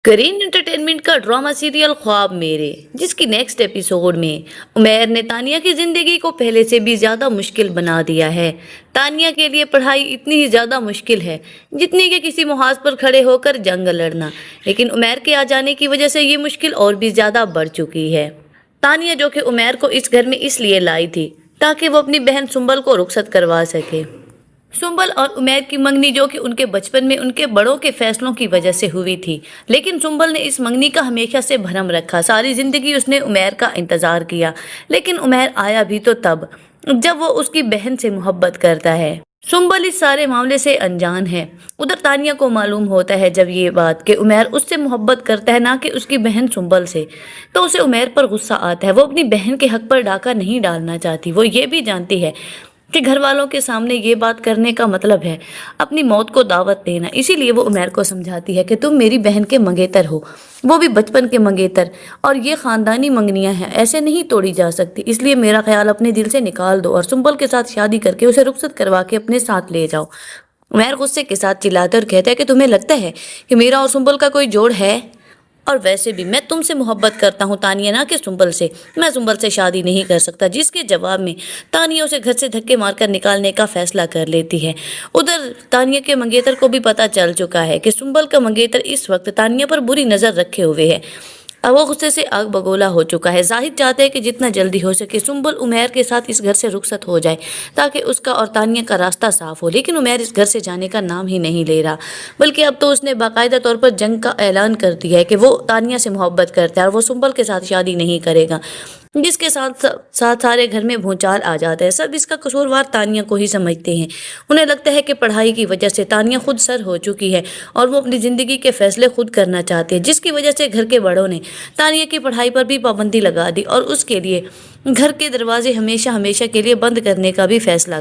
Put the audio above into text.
करीन एंटरटेनमेंट का drama serial ख्वाब मेरे, जिसकी नेक्स्ट एपिसोड में उमैर ने तानिया की ज़िंदगी को पहले से भी ज़्यादा मुश्किल बना दिया है। तानिया के लिए पढ़ाई इतनी ही ज़्यादा मुश्किल है जितनी कि किसी मुहाज पर खड़े होकर जंग लड़ना, लेकिन उमैर के आ जाने की वजह से ये मुश्किल और भी ज़्यादा बढ़ चुकी है। तानिया जो कि उमैर को इस घर में इसलिए लाई थी ताकि वो अपनी बहन सुंबल को रुखसत करवा सके। सुंबल और उमैर की मंगनी जो कि उनके बचपन में उनके बड़ों के फैसलों की वजह से हुई थी, लेकिन सुंबल ने इस मंगनी का हमेशा से भरम रखा। सारी जिंदगी उसने उमैर का इंतजार किया, लेकिन उमैर आया भी तो तब जब वो उसकी बहन से मोहब्बत करता है। सुंबल इस सारे मामले से अनजान है। उधर तानिया को मालूम होता है जब ये बात कि उमैर उससे मोहब्बत करता है ना कि उसकी बहन सुंबल से, तो उसे उमैर पर गुस्सा आता है। वो अपनी बहन के हक पर डाका नहीं डालना चाहती। वो ये भी जानती है कि घर वालों के सामने ये बात करने का मतलब है अपनी मौत को दावत देना। इसीलिए वो उमैर को समझाती है कि तुम मेरी बहन के मंगेतर हो, वो भी बचपन के मंगेतर, और ये ख़ानदानी मंगनियां हैं, ऐसे नहीं तोड़ी जा सकती। इसलिए मेरा ख्याल अपने दिल से निकाल दो और सुंबल के साथ शादी करके उसे रुखसत करवा के अपने साथ ले जाओ। उमैर गुस्से के साथ चिल्लाते और कहता है कि तुम्हें लगता है कि मेरा और सुंबल का कोई जोड़ है? और वैसे भी मैं तुमसे मोहब्बत करता हूँ तानिया, ना कि सुंबल से। मैं सुंबल से शादी नहीं कर सकता। जिसके जवाब में तानिया उसे घर से धक्के मारकर निकालने का फैसला कर लेती है। उधर तानिया के मंगेतर को भी पता चल चुका है कि सुंबल का मंगेतर इस वक्त तानिया पर बुरी नज़र रखे हुए है। अब वो गुस्से से आग बगोला हो चुका है। जाहिद चाहते हैं कि जितना जल्दी हो सके सुंबल उमैर के साथ इस घर से रुखसत हो जाए ताकि उसका और तानिया का रास्ता साफ हो, लेकिन उमैर इस घर से जाने का नाम ही नहीं ले रहा, बल्कि अब तो उसने बाकायदा तौर पर जंग का ऐलान कर दिया है कि वो तानिया से मोहब्बत करता है और वो सुंबल के साथ शादी नहीं करेगा, जिसके साथ साथ सारे घर में भूचाल आ जाता है। सब इसका कसूरवार तानिया को ही समझते हैं। उन्हें लगता है कि पढ़ाई की वजह से तानिया खुद सर हो चुकी है और वो अपनी ज़िंदगी के फैसले खुद करना चाहते हैं, जिसकी वजह से घर के बड़ों ने तानिया की पढ़ाई पर भी पाबंदी लगा दी और उसके लिए घर के दरवाजे हमेशा हमेशा के लिए बंद करने का भी फैसला।